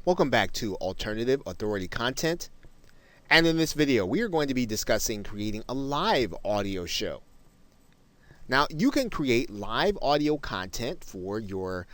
Welcome back to Alternative Authority Content. And in this video, we are going to be discussing creating a live audio show. Now, you can create live audio content for your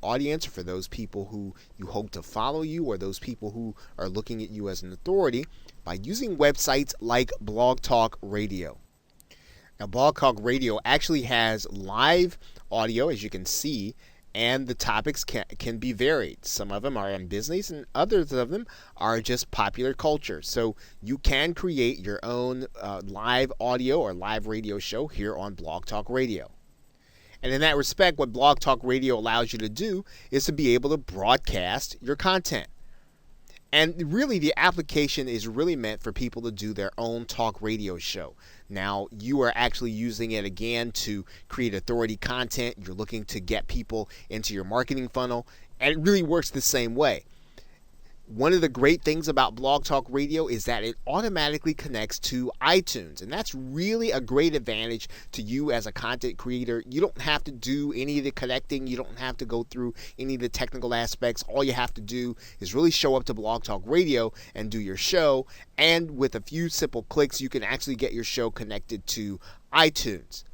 audience, or for those people who you hope to follow you, or those people who are looking at you as an authority, by using websites like Blog Talk Radio. Now, Blog Talk Radio actually has live audio, as you can see, and the topics can be varied. Some of them are in business and others of them are just popular culture. So you can create your own live audio or live radio show here on Blog Talk Radio. And in that respect, what Blog Talk Radio allows you to do is to be able to broadcast your content. And really, the application is really meant for people to do their own talk radio show. Now, you are actually using it again to create authority content. You're looking to get people into your marketing funnel, and it really works the same way. One of the great things about Blog Talk Radio is that it automatically connects to iTunes, and that's really a great advantage to you as a content creator. You don't have to do any of the connecting. You don't have to go through any of the technical aspects. All you have to do is really show up to Blog Talk Radio and do your show, and with a few simple clicks, you can actually get your show connected to iTunes.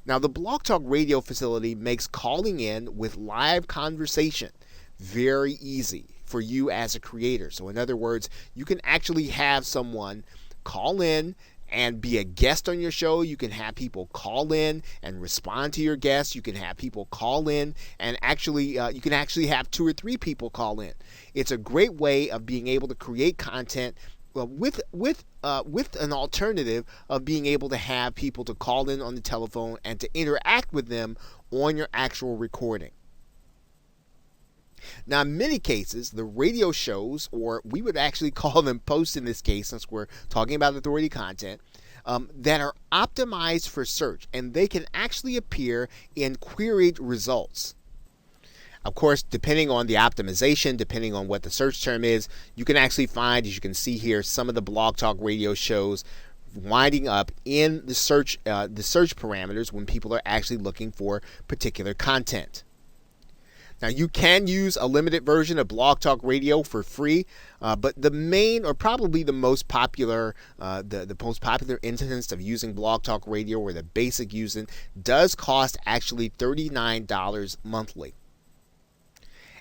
Now, the Blog Talk Radio facility makes calling in with live conversation very easy for you as a creator. So in other words, you can actually have someone call in and be a guest on your show. You can have people call in and respond to your guests. You can have people call in and you can actually have 2 or 3 people call in. It's a great way of being able to create content with an alternative of being able to have people to call in on the telephone and to interact with them on your actual recording. Now, in many cases, the radio shows, or we would actually call them posts in this case, since we're talking about authority content, that are optimized for search, and they can actually appear in queried results. Of course, depending on the optimization, depending on what the search term is, you can actually find, as you can see here, some of the Blog Talk Radio shows winding up in the search parameters when people are actually looking for particular content. Now, you can use a limited version of Blog Talk Radio for free, but the main, or probably the most popular, the most popular instance of using Blog Talk Radio, or the basic using, does cost actually $39 monthly.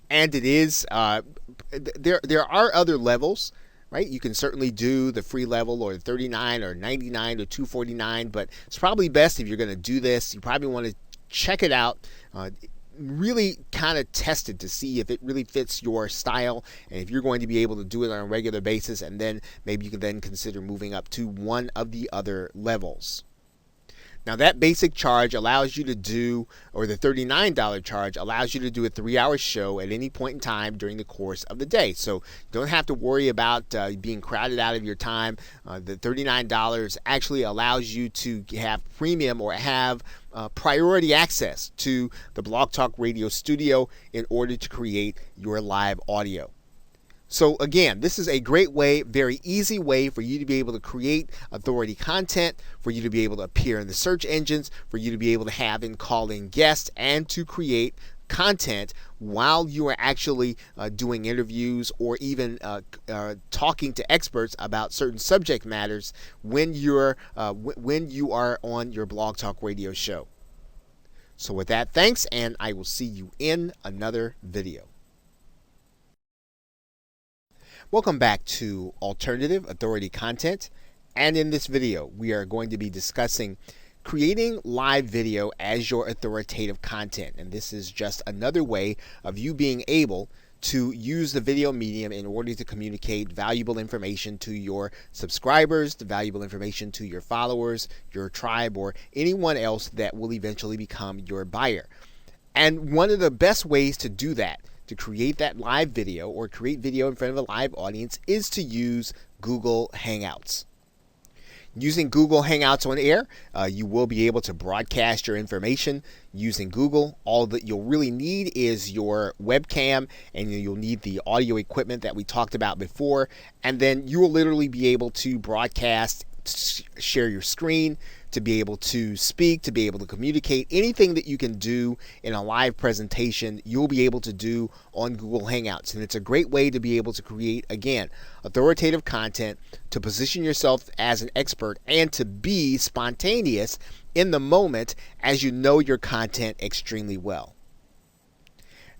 And it is there are other levels, right? You can certainly do the free level, or $39 or $99 or $249, but it's probably best, if you're going to do this, you probably want to check it out. Really kind of test it to see if it really fits your style, and if you're going to be able to do it on a regular basis, and then maybe you can then consider moving up to one of the other levels. Now, that basic charge allows you to do, or the $39 charge allows you to do a 3-hour show at any point in time during the course of the day. So you don't have to worry about being crowded out of your time. The $39 actually allows you to have premium, or have priority access to the Blog Talk Radio studio in order to create your live audio. So again, this is a great way, very easy way for you to be able to create authority content, for you to be able to appear in the search engines, for you to be able to have and call in guests, and to create content while you are actually doing interviews, or even talking to experts about certain subject matters when you are on your Blog Talk Radio show. So with that, thanks, and I will see you in another video. Welcome back to Alternative Authority Content, and in this video we are going to be discussing creating live video as your authoritative content. And this is just another way of you being able to use the video medium in order to communicate valuable information to your subscribers, the valuable information to your followers, your tribe, or anyone else that will eventually become your buyer. And one of the best ways to do that, to create that live video or create video in front of a live audience, is to use Google Hangouts. Using Google Hangouts on air, you will be able to broadcast your information using Google. All that you'll really need is your webcam, and you'll need the audio equipment that we talked about before, and then you will literally be able to broadcast, share your screen, to be able to speak, to be able to communicate. Anything that you can do in a live presentation, you'll be able to do on Google Hangouts. And it's a great way to be able to create, again, authoritative content, to position yourself as an expert, and to be spontaneous in the moment as you know your content extremely well.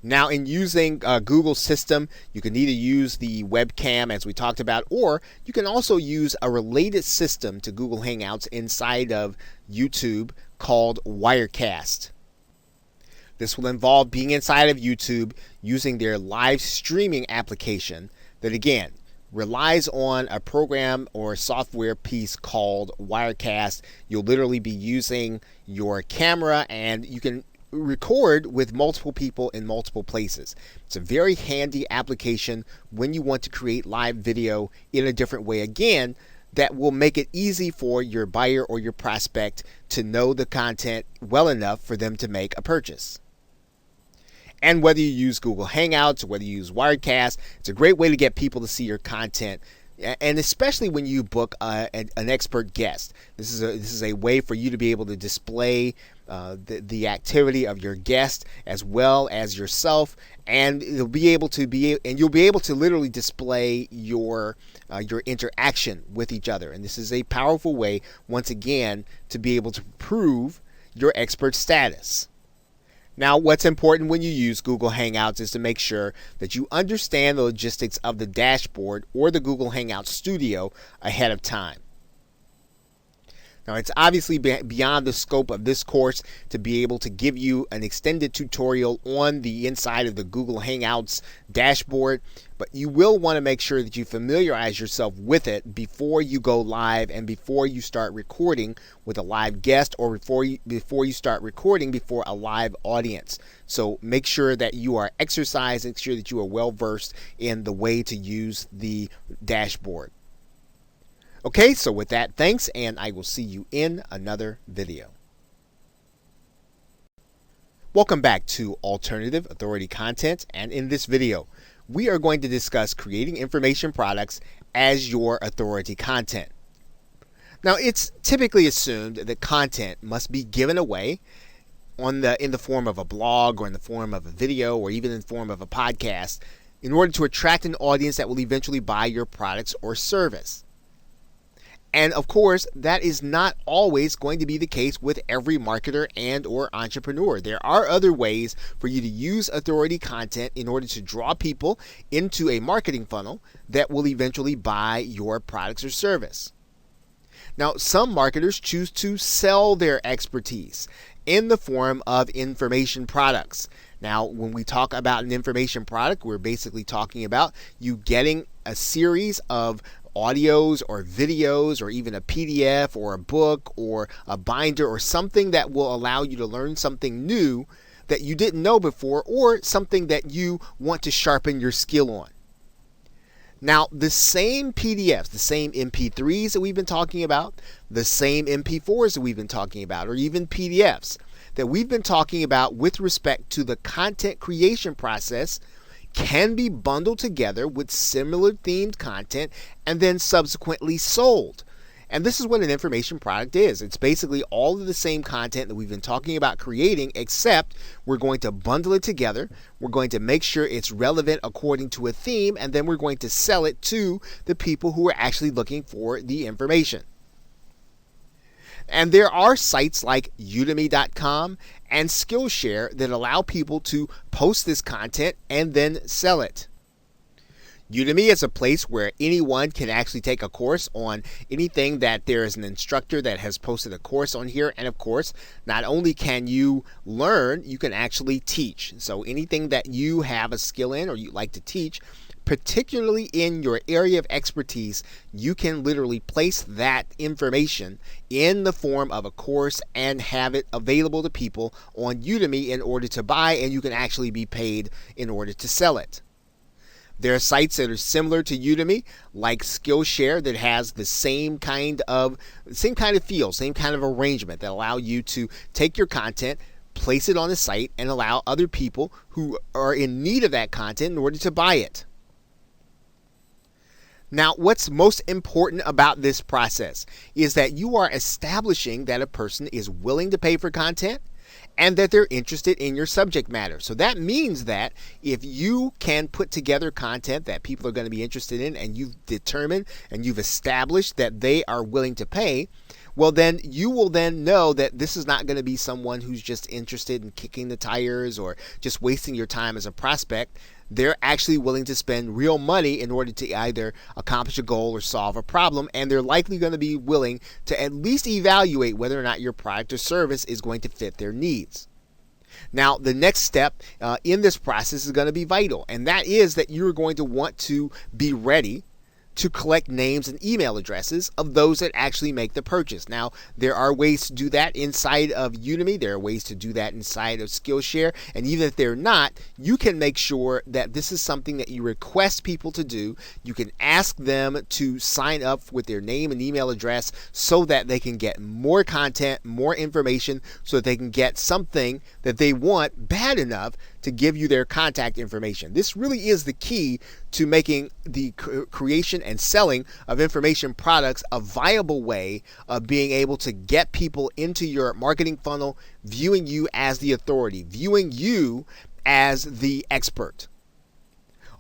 Now, in using Google's system, you can either use the webcam, as we talked about, or you can also use a related system to Google Hangouts inside of YouTube called Wirecast. This will involve being inside of YouTube using their live streaming application that, again, relies on a program or software piece called Wirecast. You'll literally be using your camera, and you can record with multiple people in multiple places. It's a very handy application when you want to create live video in a different way. Again, that will make it easy for your buyer or your prospect to know the content well enough for them to make a purchase. And whether you use Google Hangouts or whether you use Wirecast, it's a great way to get people to see your content. And especially when you book an expert guest, this is a way for you to be able to display the activity of your guest as well as yourself, and you'll be able to literally display your interaction with each other. And this is a powerful way, once again, to be able to prove your expert status. Now, what's important when you use Google Hangouts is to make sure that you understand the logistics of the dashboard or the Google Hangouts Studio ahead of time. Now, it's obviously beyond the scope of this course to be able to give you an extended tutorial on the inside of the Google Hangouts dashboard, but you will want to make sure that you familiarize yourself with it before you go live and before you start recording with a live guest, or before you start recording before a live audience. So make sure that you are exercised, make sure that you are well versed in the way to use the dashboard. Okay, so with that, thanks, and I will see you in another video. Welcome back to Alternative Authority Content, and in this video, we are going to discuss creating information products as your authority content. Now, it's typically assumed that content must be given away in the form of a blog, or in the form of a video, or even in the form of a podcast, in order to attract an audience that will eventually buy your products or service. And of course, that is not always going to be the case with every marketer and or entrepreneur. There are other ways for you to use authority content in order to draw people into a marketing funnel that will eventually buy your products or service. Now, some marketers choose to sell their expertise in the form of information products. Now, when we talk about an information product, we're basically talking about you getting a series of audios or videos, or even a PDF or a book or a binder, or something that will allow you to learn something new that you didn't know before, or something that you want to sharpen your skill on. Now, the same PDFs, the same MP3s that we've been talking about, the same MP4s that we've been talking about, or even PDFs that we've been talking about with respect to the content creation process, can be bundled together with similar themed content and then subsequently sold. And this is what an information product is. It's basically all of the same content that we've been talking about creating, except we're going to bundle it together. We're going to make sure it's relevant according to a theme, and then we're going to sell it to the people who are actually looking for the information. And there are sites like Udemy.com and Skillshare that allow people to post this content and then sell it. Udemy is a place where anyone can actually take a course on anything that there is an instructor that has posted a course on here. And of course, not only can you learn, you can actually teach. So anything that you have a skill in or you like to teach, particularly in your area of expertise, you can literally place that information in the form of a course and have it available to people on Udemy in order to buy, and you can actually be paid in order to sell it. There are sites that are similar to Udemy, like Skillshare, that has the same kind of feel, same kind of arrangement that allow you to take your content, place it on the site, and allow other people who are in need of that content in order to buy it. Now, what's most important about this process is that you are establishing that a person is willing to pay for content and that they're interested in your subject matter. So that means that if you can put together content that people are going to be interested in, and you've determined and you've established that they are willing to pay, well, then you will then know that this is not going to be someone who's just interested in kicking the tires or just wasting your time as a prospect. They're actually willing to spend real money in order to either accomplish a goal or solve a problem, and they're likely going to be willing to at least evaluate whether or not your product or service is going to fit their needs. Now, the next step in this process is going to be vital, and that is that you're going to want to be ready to collect names and email addresses of those that actually make the purchase. Now, there are ways to do that inside of Udemy. There are ways to do that inside of Skillshare. And even if they're not, you can make sure that this is something that you request people to do. You can ask them to sign up with their name and email address so that they can get more content, more information, so that they can get something that they want bad enough to give you their contact information. This really is the key to making the creation and selling of information products a viable way of being able to get people into your marketing funnel, viewing you as the authority, viewing you as the expert.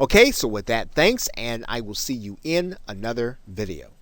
Okay, so with that, thanks, and I will see you in another video.